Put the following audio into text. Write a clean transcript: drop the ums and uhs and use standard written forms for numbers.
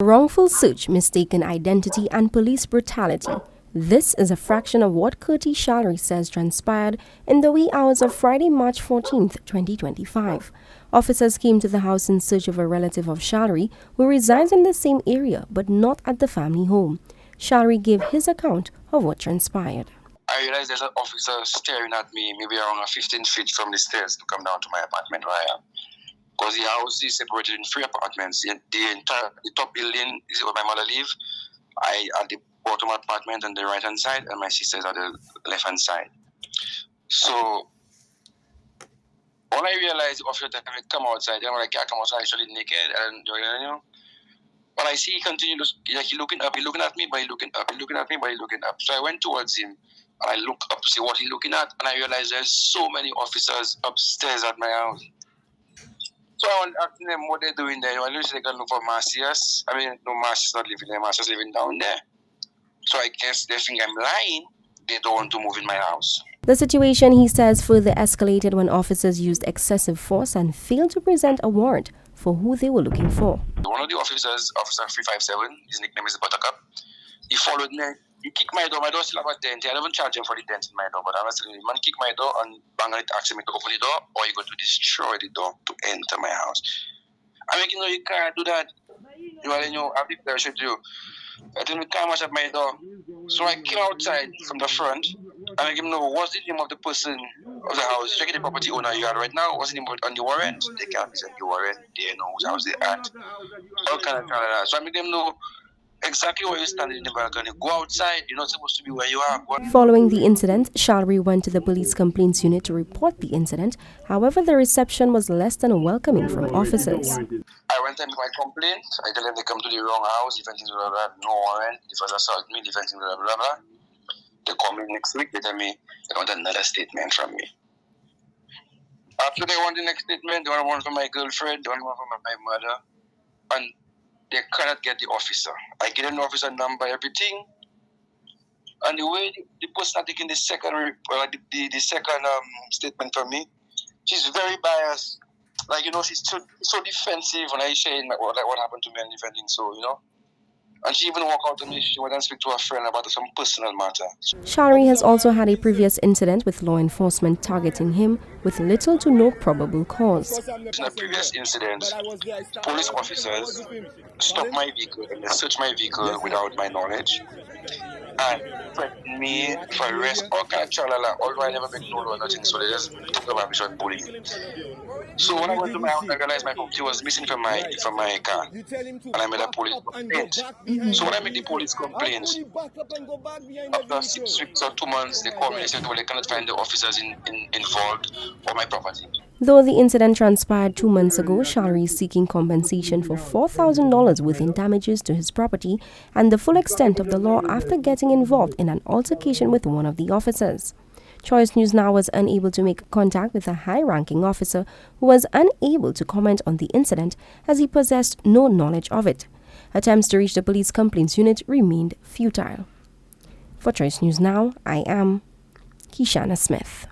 Wrongful search, mistaken identity, and police brutality. This is a fraction of what Curtis Shallery says transpired in the wee hours of Friday, March 14, 2025. Officers came to the house in search of a relative of Shallery who resides in the same area but not at the family home. Shallery gave his account of what transpired. I realized there's an officer staring at me, maybe around 15 feet from the stairs to come down to my apartment where I am. Because the house is separated in 3 apartments. The top building is where my mother lives. I at the bottom apartment on the right-hand side, and my sister's at the left-hand side. So when I realized the officer come outside, I'm like, I come outside actually naked, and when I see he continues, he looking up, he looking at me, but he looking up, he looking at me, but he looking up. So I went towards him, and I look up to see what he's looking at, and I realized there's so many officers upstairs at my house. So I was asking them what they're doing there. I usually can look for Marcius. I mean, no, Marcius not living there. Marcius living down there. So I guess they think I'm lying. They don't want to move in my house. The situation, he says, further escalated when officers used excessive force and failed to present a warrant for who they were looking for. One of the officers, Officer 357, his nickname is Buttercup, he followed me. He kicked my door. My door still have a dent. I don't even charge him for the dent in my door, but I was telling him, man, kick my door and bang on it, asking me to open the door, or you're going to destroy the door to enter my house. I'm like, you can't do that. I have the pleasure to you. I told him, you can't mash up my door. So I came outside from the front, and I gave him, what's the name of the person of the house? Checking the property owner you are right now. What's the name on the warrant? They can't present the warrant. They know whose house they're at. All kind of that. So I made them know exactly where you're standing in the balcony. Go outside. You're not supposed to be where you are. Following the incident, Shallery went to the police complaints unit to report the incident. However, the reception was less than welcoming from officers. I went and my complaint. I tell them they come to the wrong house. Different things, blah, blah, no warrant. If I assault me, different things, blah, blah, blah. They call me next week. They tell me they want another statement from me. After they want the next statement, they want one from my girlfriend, they want one from my mother. And they cannot get the officer. I get an officer number, everything. And the way the person taking the second statement from me, she's very biased. Like, she's so defensive when I say what happened to me and different things. So, And she even walked out to me. She went and speak to her friend about some personal matter. Shallery has also had a previous incident with law enforcement targeting him with little to no probable cause. In a previous incident, police officers stopped my vehicle and they searched my vehicle without my knowledge and threatened me for arrest, all kind of chalala, although I never been known or nothing, so they just took the permission and bullying me. So when I went to my house, I realized my property was missing from my car, and I made a police complaint. So when I made the police complaint, after 6 weeks or 2 months, they called me and said, well, they cannot find the officers involved or my property. Though the incident transpired 2 months ago, Shallery is seeking compensation for $4,000 worth in damages to his property and the full extent of the law after getting involved in an altercation with one of the officers. Choice News Now was unable to make contact with a high-ranking officer who was unable to comment on the incident as he possessed no knowledge of it. Attempts to reach the police complaints unit remained futile. For Choice News Now, I am Kishana Smith.